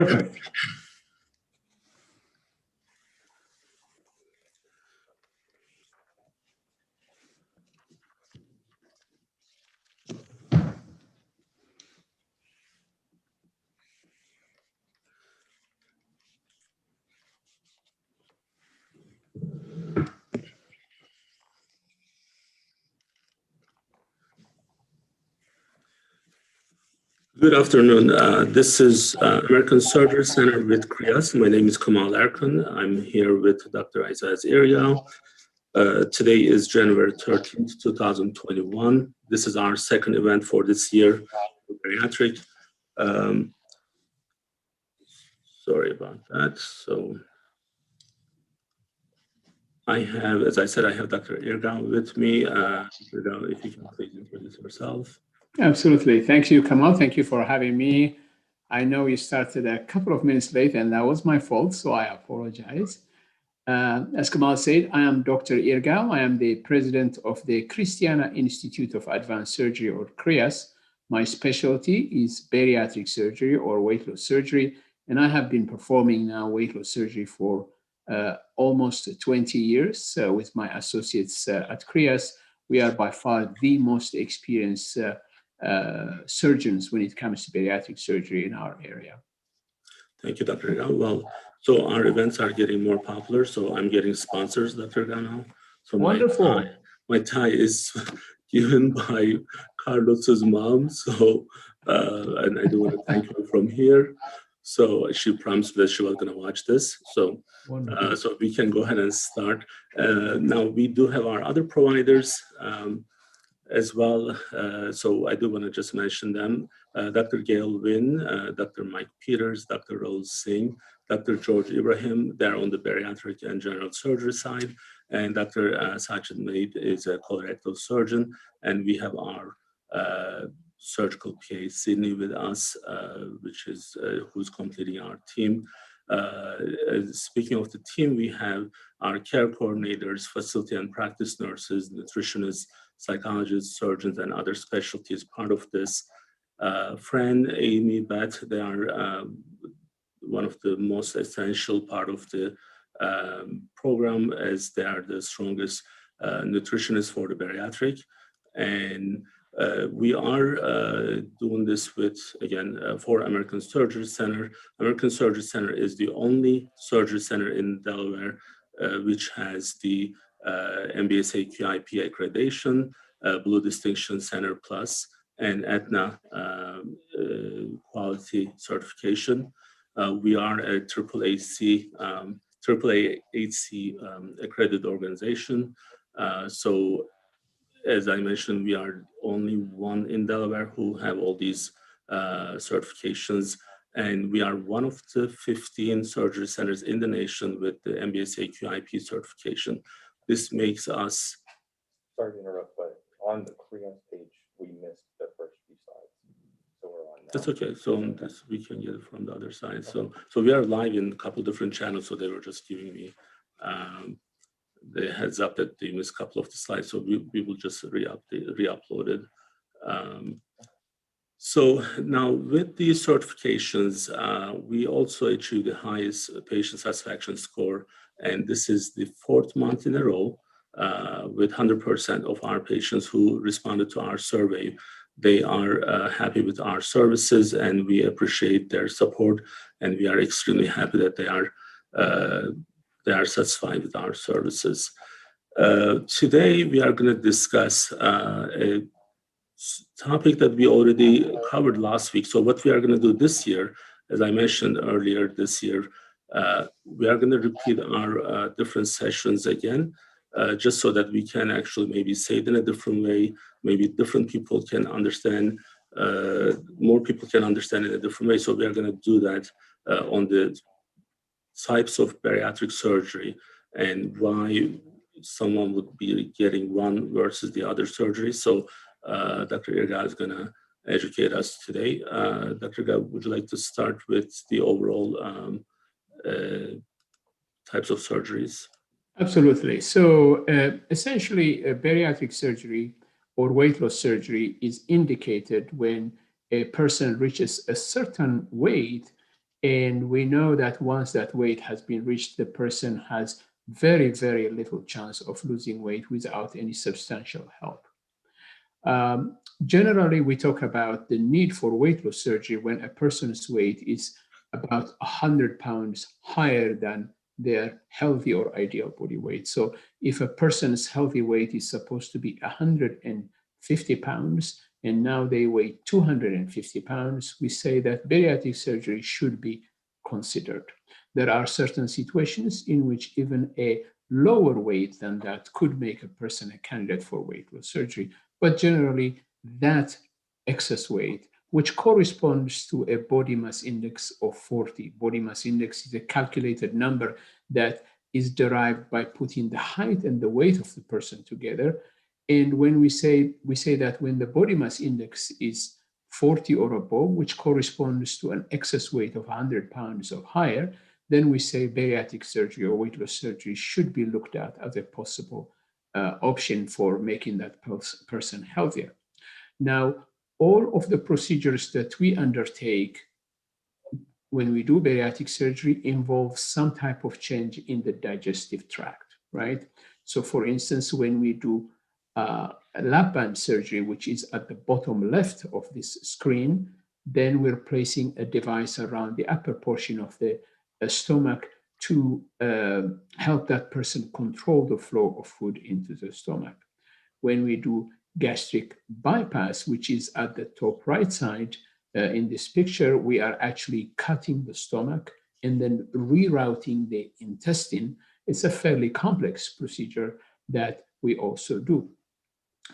Perfect. Good afternoon. This is American Surgery Center with CHRIAS. My name is Kemal Erkan. I'm here with Dr. Isaias Irgau. Today is January 13th, 2021. This is our second event for this year, Bariatric. Sorry about that. So I have, as I said, I have Dr. Irgau with me. Irgau, if you can please introduce yourself. Absolutely. Thank you, Kemal. Thank you for having me. I know you started a couple of minutes late, and that was my fault, so I apologize. As Kemal said, I am Dr. Irgau. I am the president of the Christiana Institute of Advanced Surgery, or CHRIAS. My specialty is bariatric surgery or weight loss surgery, and I have been performing now weight loss surgery for almost 20 years with my associates at CHRIAS. We are by far the most experienced surgeons when it comes to bariatric surgery in our area. Thank you, Dr. Irgau. Well, so our events are getting more popular, so I'm getting sponsors, Dr. Irgau now. So wonderful. My tie is given by Carlos's mom, so and I do want to thank her from here. So she promised that she was going to watch this. So so we can go ahead and start. Now we do have our other providers as well. So I do want to just mention them. Dr. Gail Wynn, Dr. Mike Peters, Dr. Rose Singh, Dr. George Ibrahim, they're on the bariatric and general surgery side. And Dr. Sajid Maid is a colorectal surgeon. And we have our surgical PA, Sydney, with us, which is who's completing our team. Speaking of the team, we have our care coordinators, facility and practice nurses, nutritionists, psychologists, surgeons, and other specialties part of this. Fran, Amy, Beth, they are one of the most essential part of the program, as they are the strongest nutritionists for the bariatric. And we are doing this with, again, for American Surgery Center. American Surgery Center is the only surgery center in Delaware which has the MBSA QIP accreditation, Blue Distinction Center Plus, and Aetna quality certification. We are a AAA-HC accredited organization. So as I mentioned, we are only one in Delaware who have all these certifications, and we are one of the 15 surgery centers in the nation with the MBSA QIP certification. This makes us... Sorry to interrupt, but on the CHRIAS page, we missed the first few slides. So we're on now. That's okay. So this, we can get it from the other side. So we are live in a couple different channels, so they were just giving me the heads up that they missed a couple of the slides, so we will just re-upload it. So now with these certifications, we also achieved the highest patient satisfaction score, and this is the 4th month in a row with 100% of our patients who responded to our survey. They are happy with our services, and we appreciate their support, and we are extremely happy that they are satisfied with our services. Today, we are going to discuss a topic that we already covered last week. So what we are going to do this year, as I mentioned earlier this year, we are going to repeat our different sessions again, just so that we can actually maybe say it in a different way. Maybe different people can understand, more people can understand in a different way. So we are going to do that on the types of bariatric surgery and why someone would be getting one versus the other surgery. So Dr. Irgau is going to educate us today. Dr. Irgau, would you like to start with the overall types of surgeries? Absolutely. So essentially, bariatric surgery or weight loss surgery is indicated when a person reaches a certain weight And we know that once that weight has been reached, the person has very, very little chance of losing weight without any substantial help. Generally, we talk about the need for weight loss surgery when a person's weight is about 100 pounds higher than their healthy or ideal body weight. So if a person's healthy weight is supposed to be 150 pounds, and now they weigh 250 pounds, we say that bariatric surgery should be considered. There are certain situations in which even a lower weight than that could make a person a candidate for weight loss surgery. But generally, that excess weight, which corresponds to a body mass index of 40. Body mass index is a calculated number that is derived by putting the height and the weight of the person together. And when we say that when the body mass index is 40 or above, which corresponds to an excess weight of 100 pounds or higher, then we say bariatric surgery or weight loss surgery should be looked at as a possible option for making that person healthier. Now, all of the procedures that we undertake when we do bariatric surgery involve some type of change in the digestive tract, right? So for instance, when we do a lap band surgery, which is at the bottom left of this screen, then we're placing a device around the upper portion of the stomach to help that person control the flow of food into the stomach. When we do gastric bypass, which is at the top right side in this picture, we are actually cutting the stomach and then rerouting the intestine. It's a fairly complex procedure that we also do.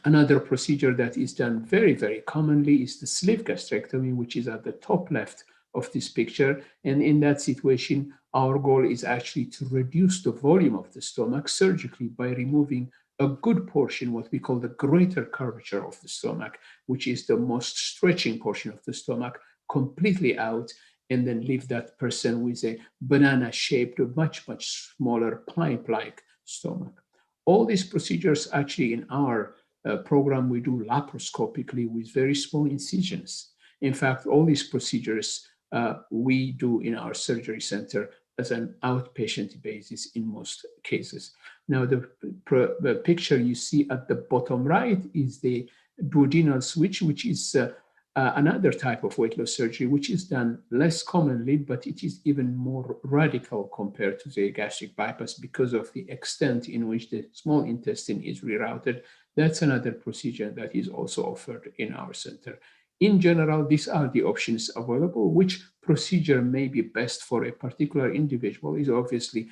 Another procedure that is done very, very commonly is the sleeve gastrectomy, which is at the top left of this picture. And in that situation, our goal is actually to reduce the volume of the stomach surgically by removing a good portion, what we call the greater curvature of the stomach, which is the most stretching portion of the stomach, completely out, and then leave that person with a banana-shaped, much, much smaller pipe-like stomach. All these procedures actually in our program, we do laparoscopically with very small incisions. In fact, all these procedures we do in our surgery center as an outpatient basis in most cases. Now, the picture you see at the bottom right is the duodenal switch, which is another type of weight loss surgery, which is done less commonly, but it is even more radical compared to the gastric bypass because of the extent in which the small intestine is rerouted. That's another procedure that is also offered in our center. In general, these are the options available. Which procedure may be best for a particular individual is obviously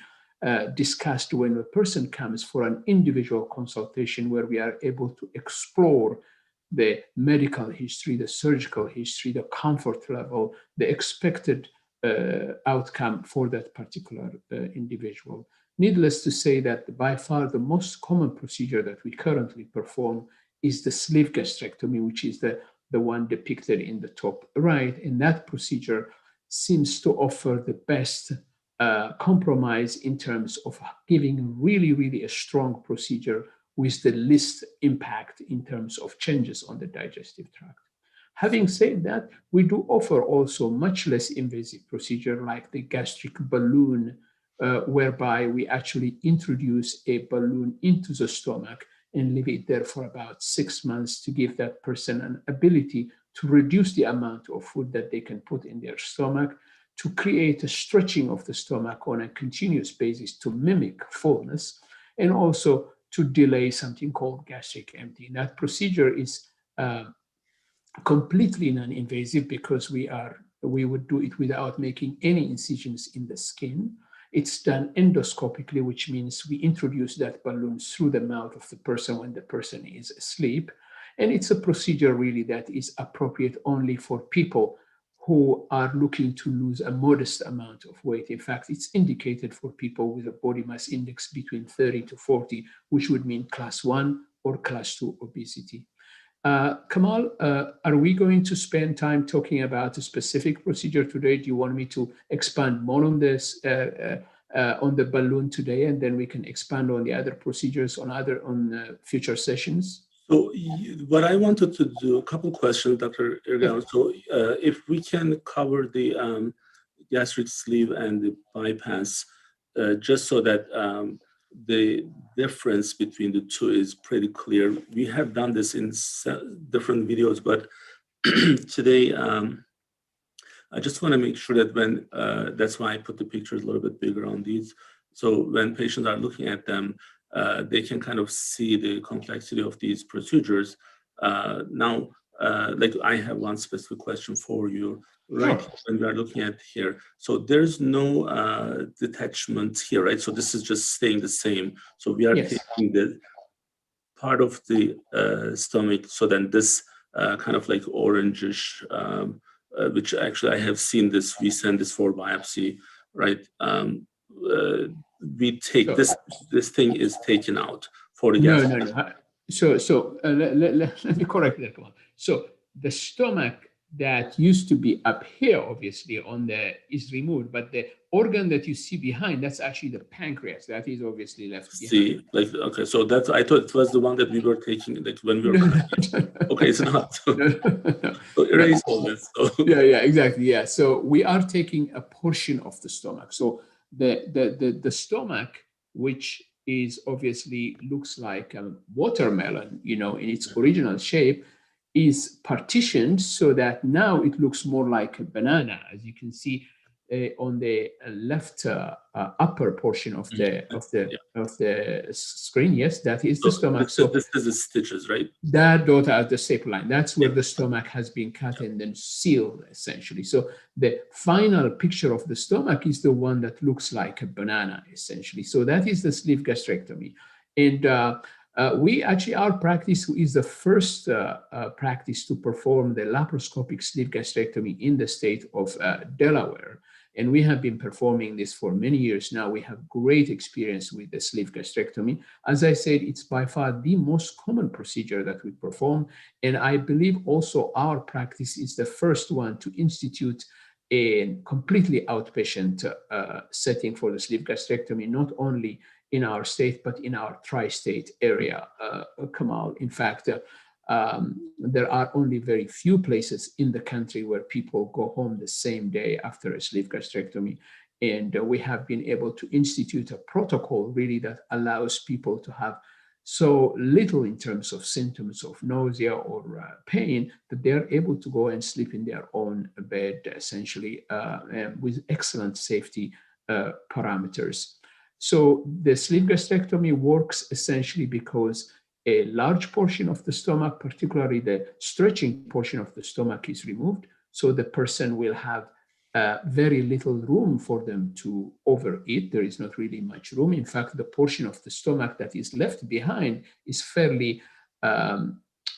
discussed when a person comes for an individual consultation where we are able to explore the medical history, the surgical history, the comfort level, the expected outcome for that particular individual. Needless to say that by far the most common procedure that we currently perform is the sleeve gastrectomy, which is the one depicted in the top right. And that procedure seems to offer the best compromise in terms of giving really, really a strong procedure with the least impact in terms of changes on the digestive tract. Having said that, we do offer also much less invasive procedure like the gastric balloon, whereby we actually introduce a balloon into the stomach and leave it there for about 6 months to give that person an ability to reduce the amount of food that they can put in their stomach, to create a stretching of the stomach on a continuous basis to mimic fullness, and also to delay something called gastric emptying. That procedure is completely non-invasive because we would do it without making any incisions in the skin. It's done endoscopically, which means we introduce that balloon through the mouth of the person when the person is asleep. And it's a procedure really that is appropriate only for people who are looking to lose a modest amount of weight. In fact, it's indicated for people with a body mass index between 30 to 40, which would mean class 1 or class 2 obesity. Kemal, are we going to spend time talking about a specific procedure today? Do you want me to expand more on this, on the balloon today, and then we can expand on the other procedures on future sessions? So what I wanted to do, a couple questions, Dr. Irgau. So if we can cover the gastric sleeve and the bypass, just so that the difference between the two is pretty clear. We have done this in different videos, but today, I just want to make sure that when, that's why I put the pictures a little bit bigger on these. So when patients are looking at them, they can kind of see the complexity of these procedures. Now, like I have one specific question for you, right? Sure. When we are looking at here, so there's no detachment here, right? So this is just staying the same. So we are taking the part of the stomach. So then this kind of like orangish, which actually I have seen this, we send this for biopsy, right? We take this thing is taken out for the gastric. No. So let me correct that one. So the stomach that used to be up here, obviously, is removed, but the organ that you see behind, that's actually the pancreas. That is obviously left behind. See, like, okay, so that's, I thought it was the one that we were taking, like when we were okay, it's not. So erase all this. So. Yeah, exactly. Yeah. So we are taking a portion of the stomach. So the stomach, which is obviously looks like a watermelon, in its original shape, is partitioned so that now it looks more like a banana, as you can see on the left upper portion of the screen. Yes, that is the stomach. This is the stitches, right? That dot at the staple line. That's where the stomach has been cut and then sealed, essentially. So the final picture of the stomach is the one that looks like a banana, essentially. So that is the sleeve gastrectomy. And our practice is the first practice to perform the laparoscopic sleeve gastrectomy in the state of Delaware. And we have been performing this for many years now. We have great experience with the sleeve gastrectomy. As I said, it's by far the most common procedure that we perform. And I believe also our practice is the first one to institute a completely outpatient setting for the sleeve gastrectomy, not only in our state, but in our tri-state area, Kemal. In fact, there are only very few places in the country where people go home the same day after a sleeve gastrectomy. And we have been able to institute a protocol really that allows people to have so little in terms of symptoms of nausea or pain that they're able to go and sleep in their own bed, essentially, with excellent safety parameters. So the sleeve gastrectomy works essentially because a large portion of the stomach, particularly the stretching portion of the stomach, is removed. So the person will have very little room for them to overeat. There is not really much room. In fact, the portion of the stomach that is left behind is fairly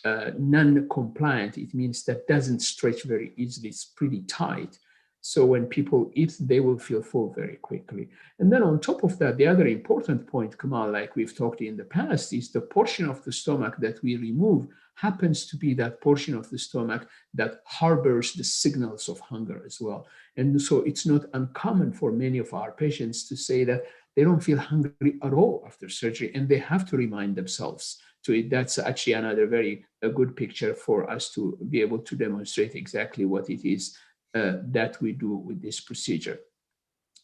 non-compliant. It means that doesn't stretch very easily. It's pretty tight. So when people eat, they will feel full very quickly. And then on top of that, the other important point, Kemal, like we've talked in the past, is the portion of the stomach that we remove happens to be that portion of the stomach that harbors the signals of hunger as well. And so it's not uncommon for many of our patients to say that they don't feel hungry at all after surgery, and they have to remind themselves to it. That's actually another very good picture for us to be able to demonstrate exactly what it is that we do with this procedure.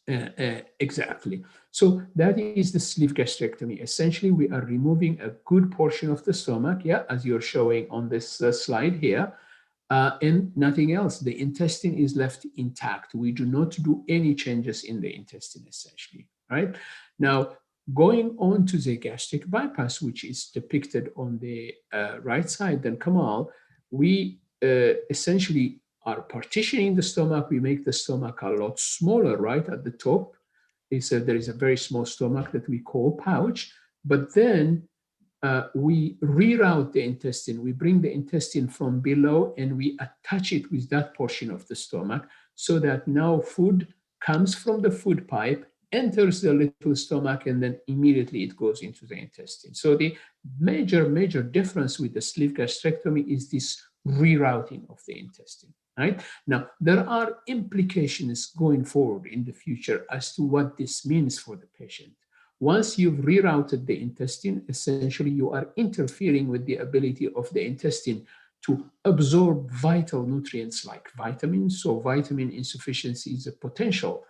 Exactly. So that is the sleeve gastrectomy. Essentially, we are removing a good portion of the stomach, as you're showing on this slide here, and nothing else. The intestine is left intact. We do not do any changes in the intestine, essentially, right? Now, going on to the gastric bypass, which is depicted on the right side, then Kemal, we essentially are partitioning the stomach. We make the stomach a lot smaller, right? At the top, there is a very small stomach that we call pouch, but then we reroute the intestine. We bring the intestine from below and we attach it with that portion of the stomach so that now food comes from the food pipe, enters the little stomach, and then immediately it goes into the intestine. So the major difference with the sleeve gastrectomy is this rerouting of the intestine. Right? Now, there are implications going forward in the future as to what this means for the patient. Once you've rerouted the intestine, essentially you are interfering with the ability of the intestine to absorb vital nutrients like vitamins. So vitamin insufficiency is a potential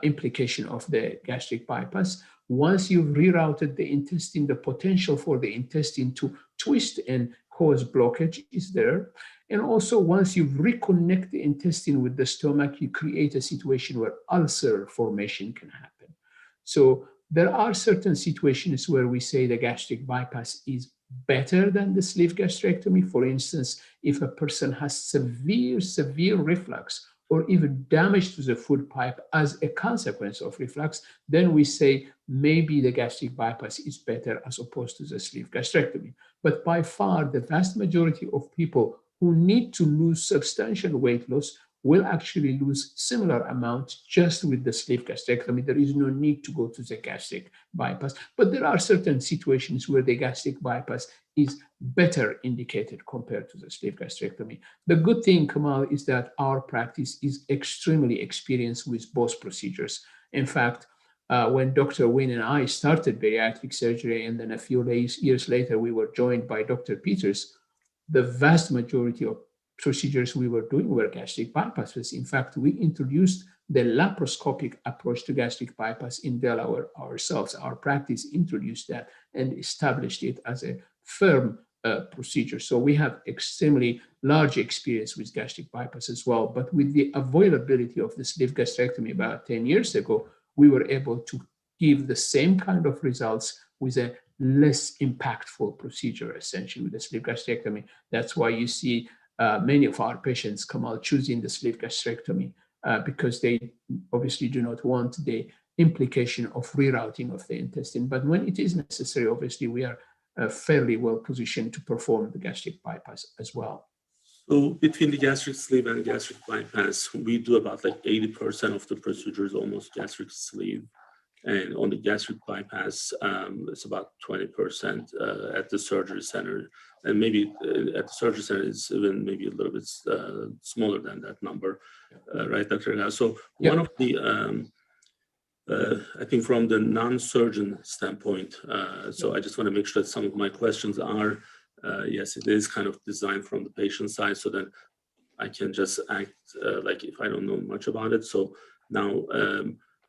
implication of the gastric bypass. Once you've rerouted the intestine, the potential for the intestine to twist and cause blockage is there. And also, once you reconnect the intestine with the stomach, you create a situation where ulcer formation can happen. So there are certain situations where we say the gastric bypass is better than the sleeve gastrectomy. For instance, if a person has severe reflux or even damage to the food pipe as a consequence of reflux, then we say maybe the gastric bypass is better as opposed to the sleeve gastrectomy. But by far, the vast majority of people who need to lose substantial weight loss will actually lose similar amounts just with the sleeve gastrectomy. There is no need to go to the gastric bypass. But there are certain situations where the gastric bypass is better indicated compared to the sleeve gastrectomy. The good thing, Kemal, is that our practice is extremely experienced with both procedures. In fact, when Dr. Wynn and I started bariatric surgery, and then a few years later, we were joined by Dr. Peters, the vast majority of procedures we were doing were gastric bypasses. In fact, we introduced the laparoscopic approach to gastric bypass in Delaware ourselves. Our practice introduced that and established it as a firm procedure. So we have extremely large experience with gastric bypass as well. But with the availability of the sleeve gastrectomy about 10 years ago, we were able to give the same kind of results with a less impactful procedure, essentially, with the sleeve gastrectomy. That's why you see many of our patients come out choosing the sleeve gastrectomy because they obviously do not want the implication of rerouting of the intestine. But when it is necessary, obviously, we are fairly well positioned to perform the gastric bypass as well. So between the gastric sleeve and gastric bypass, we do about like 80% of the procedures, almost gastric sleeve. And on the gastric bypass, it's about 20% at the surgery center. And maybe at the surgery center, it's even maybe a little bit smaller than that number, right, Dr. Irgau? So one of the, I think from the non-surgeon standpoint, so I just want to make sure that some of my questions are, yes, it is kind of designed from the patient side so that I can just act like if I don't know much about it. So now,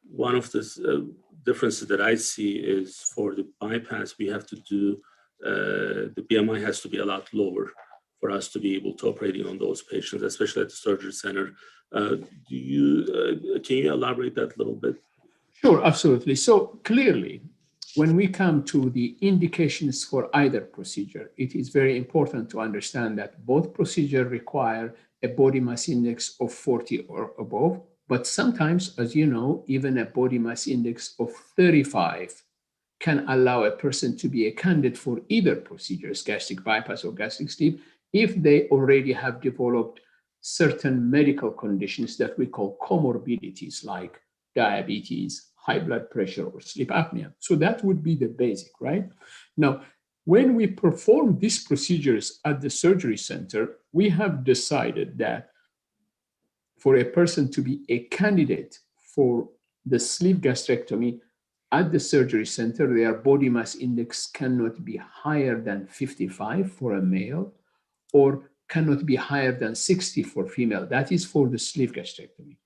one of the differences that I see is for the bypass, we have to do, the BMI has to be a lot lower for us to be able to operate on those patients, especially at the surgery center. Can you elaborate that a little bit? Sure, absolutely. So clearly, when we come to the indications for either procedure, it is very important to understand that both procedures require a body mass index of 40 or above. But sometimes, as you know, even a body mass index of 35 can allow a person to be a candidate for either procedures, gastric bypass or gastric sleeve, if they already have developed certain medical conditions that we call comorbidities, like diabetes, high blood pressure, or sleep apnea. So that would be the basic, right? Now, when we perform these procedures at the surgery center, we have decided that for a person to be a candidate for the sleeve gastrectomy at the surgery center, their body mass index cannot be higher than 55 for a male or cannot be higher than 60 for female. That is for the sleeve gastrectomy.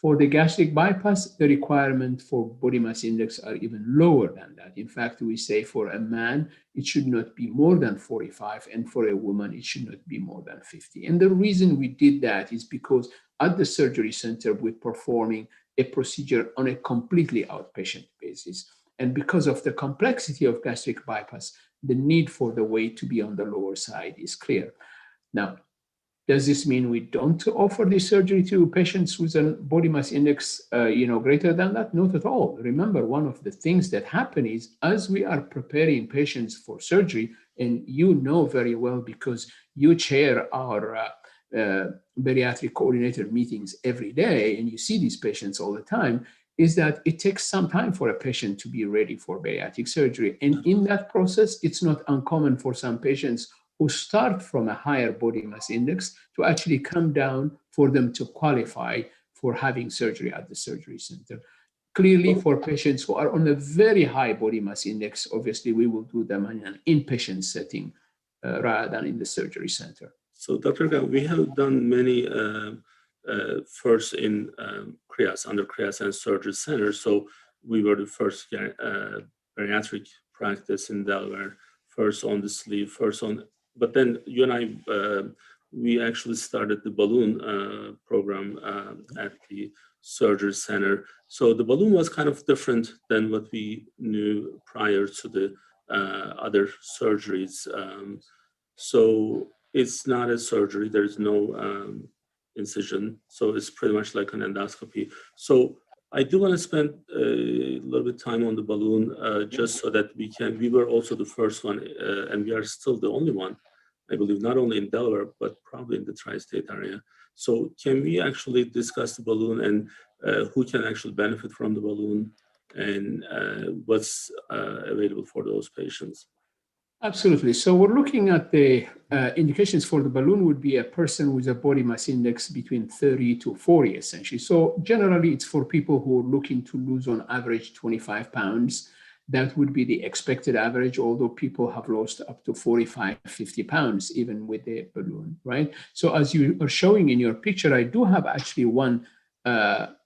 For the gastric bypass, the requirement for body mass index are even lower than that. In fact, we say for a man, it should not be more than 45, and for a woman, it should not be more than 50. And the reason we did that is because at the surgery center, we're performing a procedure on a completely outpatient basis. And because of the complexity of gastric bypass, the need for the weight to be on the lower side is clear. Now, does this mean we don't offer this surgery to patients with a body mass index greater than that? Not at all. Remember, one of the things that happen is as we are preparing patients for surgery, and you know very well because you chair our bariatric coordinator meetings every day, and you see these patients all the time, is that it takes some time for a patient to be ready for bariatric surgery. And in that process, it's not uncommon for some patients who start from a higher body mass index to actually come down for them to qualify for having surgery at the surgery center. Clearly, for patients who are on a very high body mass index, obviously we will do them in an inpatient setting rather than in the surgery center. So, Dr. Irgau, we have done many first in CHRIAS, under CHRIAS and surgery center. So we were the first bariatric practice in Delaware, first on the sleeve, but then you and I, we actually started the balloon program at the surgery center. So the balloon was kind of different than what we knew prior to the other surgeries. So it's not a surgery, there's no incision, so it's pretty much like an endoscopy. So I do want to spend a little bit of time on the balloon just so that we were also the first one, and we are still the only one, I believe, not only in Delaware, but probably in the tri-state area. So can we actually discuss the balloon and who can actually benefit from the balloon and what's available for those patients? Absolutely. So we're looking at the indications for the balloon would be a person with a body mass index between 30 to 40, essentially. So generally, it's for people who are looking to lose on average 25 pounds. That would be the expected average, although people have lost up to 45, 50 pounds, even with the balloon, right? So as you are showing in your picture, I do have actually one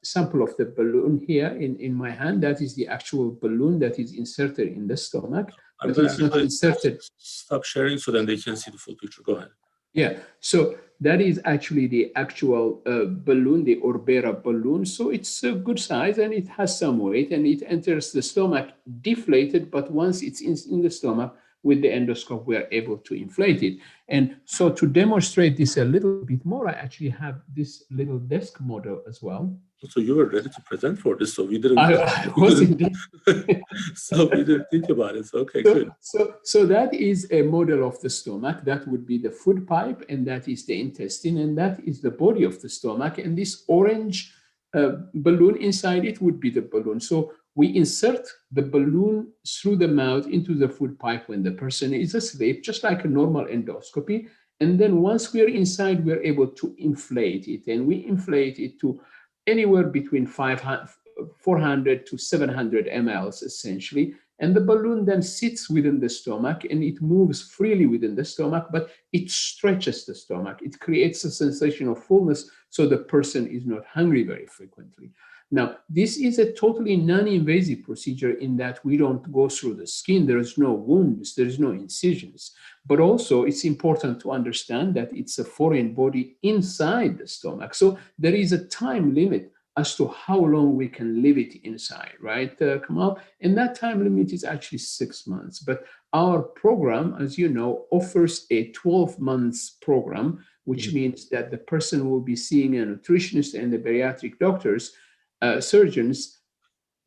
sample of the balloon here in my hand. That is the actual balloon that is inserted in the stomach. I'm But it's not inserted. Stop sharing so then they can see the full picture. Go ahead. Yeah, so that is actually the actual balloon, the Orbera balloon. So it's a good size and it has some weight and it enters the stomach deflated, but once it's in the stomach, with the endoscope, we are able to inflate it. And so to demonstrate this a little bit more, I actually have this little desk model as well. So you were ready to present for this, so we didn't. I was indeed. So we didn't think about it. So, okay, good. So that is a model of the stomach. That would be the food pipe, and that is the intestine, and that is the body of the stomach. And this orange balloon inside it would be the balloon. So we insert the balloon through the mouth into the food pipe when the person is asleep, just like a normal endoscopy. And then once we're inside, we're able to inflate it. And we inflate it to anywhere between 400 to 700 mLs, essentially. And the balloon then sits within the stomach and it moves freely within the stomach, but it stretches the stomach. It creates a sensation of fullness so the person is not hungry very frequently. Now, this is a totally non-invasive procedure in that we don't go through the skin. There is no wounds, there is no incisions. But also, it's important to understand that it's a foreign body inside the stomach. So there is a time limit as to how long we can leave it inside, right, Kemal? And that time limit is actually 6 months. But our program, as you know, offers a 12-month program, which means that the person will be seeing a nutritionist and the bariatric doctors, surgeons,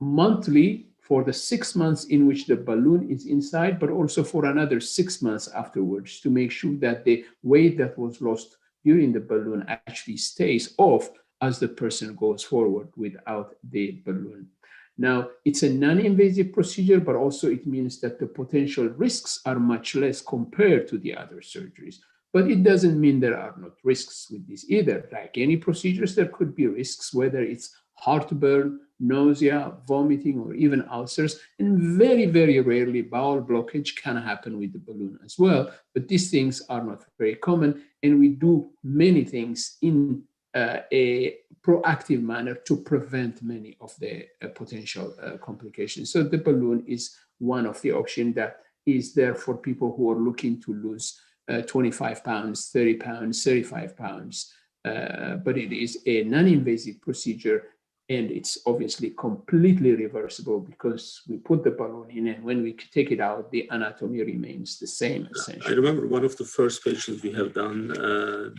monthly for the 6 months in which the balloon is inside, but also for another 6 months afterwards to make sure that the weight that was lost during the balloon actually stays off as the person goes forward without the balloon. Now, it's a non-invasive procedure, but also it means that the potential risks are much less compared to the other surgeries. But it doesn't mean there are not risks with this either. Like any procedures, there could be risks, whether it's heartburn, nausea, vomiting, or even ulcers. And very, very rarely, bowel blockage can happen with the balloon as well. But these things are not very common. And we do many things in a proactive manner to prevent many of the potential complications. So the balloon is one of the options that is there for people who are looking to lose 25 pounds, 30 pounds, 35 pounds. But it is a non-invasive procedure, and it's obviously completely reversible because we put the balloon in, and when we take it out, the anatomy remains the same, essentially. I remember one of the first patients we have done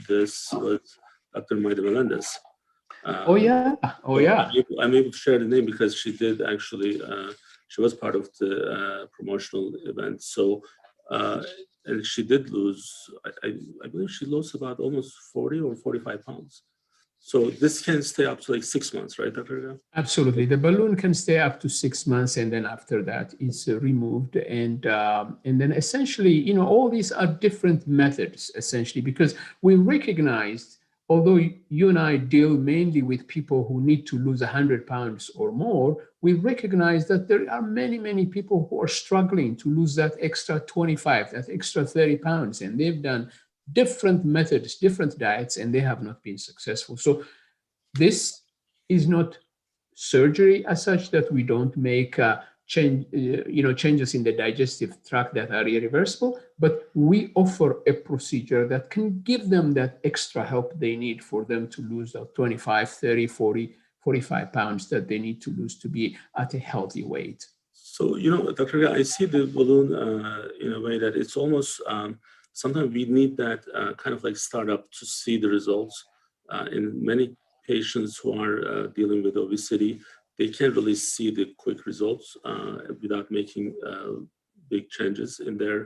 this was Dr. Maida Melendez. Oh yeah. I'm able to share the name because she did actually, she was part of the promotional event. So, and she did lose, I believe she lost about almost 40 or 45 pounds. So this can stay up to like 6 months, right, Dr. Irgau? Absolutely. The balloon can stay up to 6 months, and then after that it's removed. And then essentially, all these are different methods, essentially, because we recognized although you and I deal mainly with people who need to lose 100 pounds or more, we recognize that there are many, many people who are struggling to lose that extra 25, that extra 30 pounds, and they've done different methods, different diets, and they have not been successful. So this is not surgery as such, that we don't make changes in the digestive tract that are irreversible, but we offer a procedure that can give them that extra help they need for them to lose that 25, 30, 40, 45 pounds that they need to lose to be at a healthy weight. So, Dr. Irgau, I see the balloon in a way that it's almost, sometimes we need that kind of like startup to see the results. In many patients who are dealing with obesity, they can't really see the quick results without making big changes in their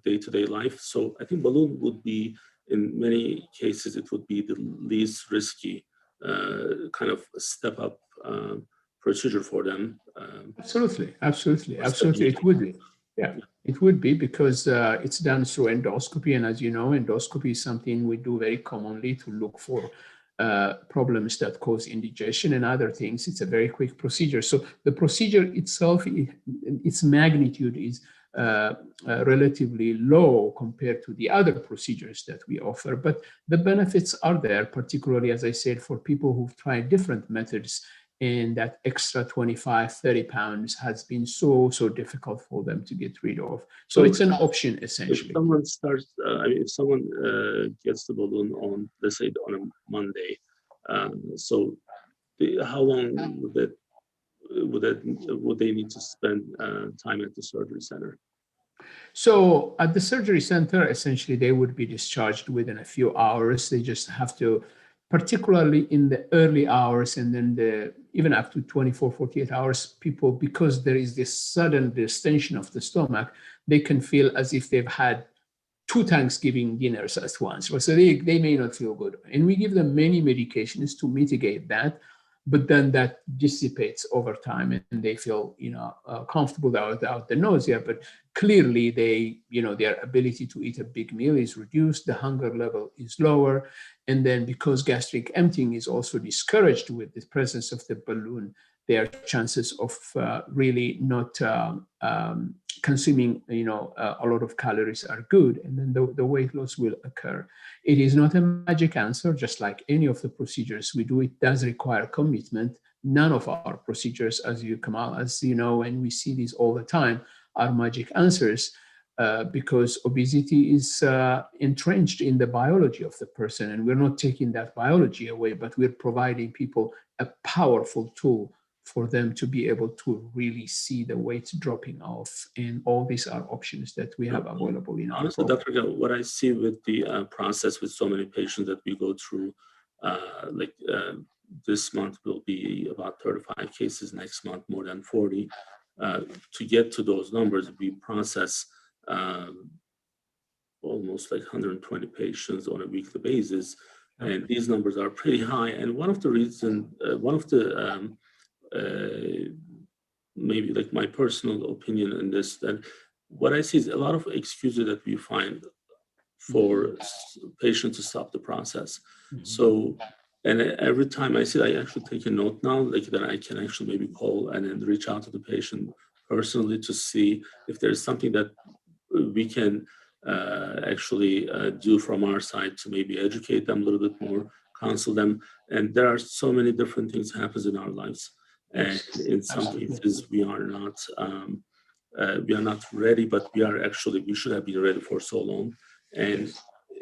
day-to-day life. So I think balloon would be, in many cases, it would be the least risky kind of step up procedure for them. Absolutely. It would be. Yeah, it would be, because it's done through endoscopy. And as you know, endoscopy is something we do very commonly to look for problems that cause indigestion and other things. It's a very quick procedure. So the procedure itself, its magnitude is relatively low compared to the other procedures that we offer. But the benefits are there, particularly, as I said, for people who've tried different methods, and that extra 25, 30 pounds has been so difficult for them to get rid of. So it's an option, essentially. If someone starts, if someone gets the balloon on, let's say, on a Monday, so how long would they need to spend time at the surgery center? So at the surgery center, essentially, they would be discharged within a few hours. They just have to, particularly in the early hours, and then even up to 24, 48 hours, people, because there is this sudden distension of the stomach, they can feel as if they've had 2 Thanksgiving dinners at once. So they may not feel good. And we give them many medications to mitigate that, but then that dissipates over time, and they feel, comfortable without the nausea. But clearly, their ability to eat a big meal is reduced. The hunger level is lower. And then, because gastric emptying is also discouraged with the presence of the balloon, their chances of really not consuming, a lot of calories are good, and then the weight loss will occur. It is not a magic answer, just like any of the procedures we do. It does require commitment. None of our procedures, Kemal, as you know, and we see these all the time, are magic answers, because obesity is entrenched in the biology of the person, and we're not taking that biology away, but we're providing people a powerful tool for them to be able to really see the weight dropping off. And all these are options that we have available in our program. Dr. Irgau, what I see with the process with so many patients that we go through, this month will be about 35 cases, next month more than 40. To get to those numbers, we process almost like 120 patients on a weekly basis. And these numbers are pretty high. And one of the reasons, maybe like my personal opinion in this, that what I see is a lot of excuses that we find for patients to stop the process. So, and every time I see it, I actually take a note now, like that I can actually maybe call and then reach out to the patient personally to see if there's something that we can actually do from our side to maybe educate them a little bit more, counsel them. And there are so many different things happens in our lives. And in some cases, we are not ready, but we should have been ready for so long. And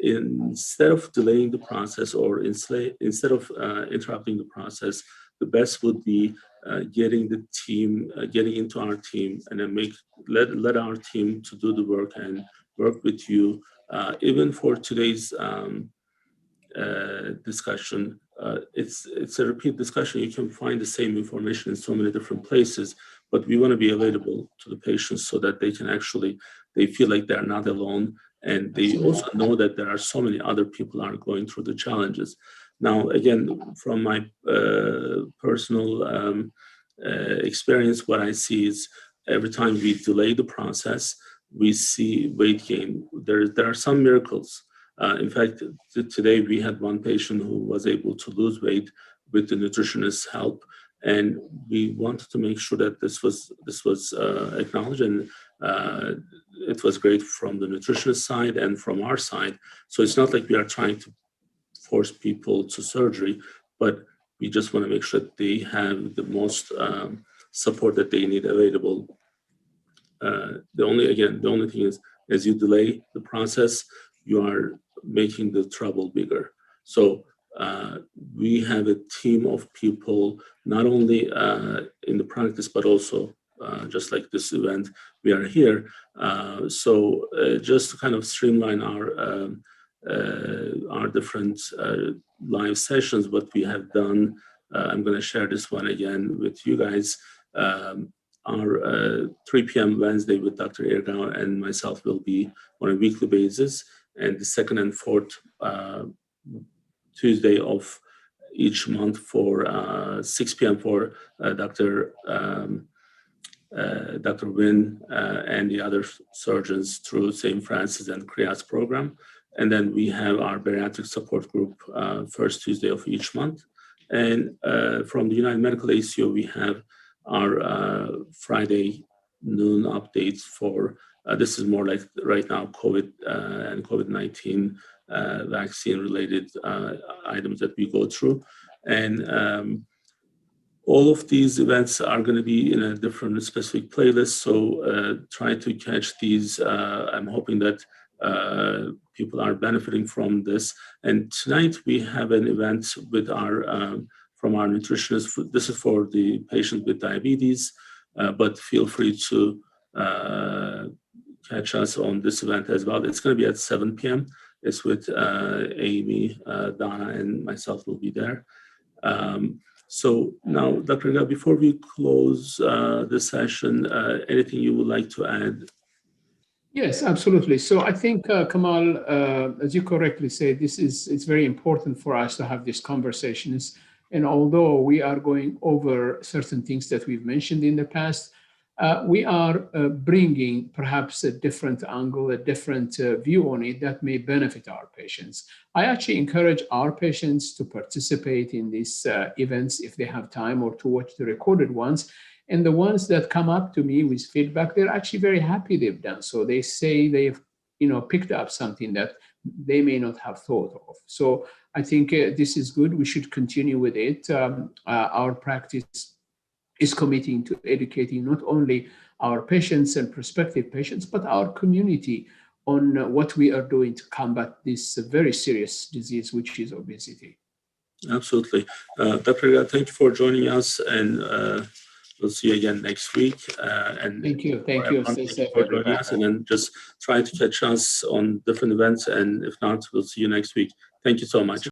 instead of delaying the process, or instead of interrupting the process, the best would be getting into our team, and then let our team to do the work and work with you. Even for today's discussion, it's a repeat discussion. You can find the same information in so many different places, but we want to be available to the patients so that they feel like they're not alone, and they also know that there are so many other people are going through the challenges. Now, again, from my personal experience, what I see is every time we delay the process, we see weight gain. There are some miracles. In fact, today we had one patient who was able to lose weight with the nutritionist's help, and we wanted to make sure that this was acknowledged, and it was great from the nutritionist side and from our side. So it's not like we are trying to force people to surgery, but we just want to make sure that they have the most support that they need available. The only thing is, as you delay the process, you are making the trouble bigger. So we have a team of people, not only in the practice, but also just like this event, we are here. So just to kind of streamline our different live sessions, what we have done, I'm going to share this one again with you guys. Our 3 p.m. Wednesday with Dr. Irgau and myself will be on a weekly basis, and the second and fourth Tuesday of each month for 6 p.m. for Dr. Wynn and the other surgeons through St. Francis and CHRIAS program. And then we have our bariatric support group first Tuesday of each month. And from the United Medical ACO, we have our Friday noon updates for, this is more like right now COVID and COVID-19 vaccine related items that we go through. And all of these events are going to be in a different specific playlist. So try to catch these. I'm hoping that people are benefiting from this. And tonight we have an event with our from our nutritionist. This is for the patient with diabetes, but feel free to catch us on this event as well. It's going to be at 7 p.m. It's with Amy, Donna, and myself will be there. So now, Dr. Irgau, before we close this session, anything you would like to add? Yes, absolutely. So I think, Kemal, as you correctly said, it's very important for us to have these conversations. And although we are going over certain things that we've mentioned in the past, we are bringing perhaps a different angle, a different view on it that may benefit our patients. I actually encourage our patients to participate in these events if they have time, or to watch the recorded ones. And the ones that come up to me with feedback, they're actually very happy they've done so. They say they've picked up something that they may not have thought of. So I think this is good. We should continue with it. Our practice is committing to educating not only our patients and prospective patients, but our community on what we are doing to combat this very serious disease, which is obesity. Absolutely. Dr. Irgau, thank you for joining us, and we'll see you again next week. And thank you. Thank you. Thank you for joining us, and then just try to catch us on different events. And if not, we'll see you next week. Thank you so much.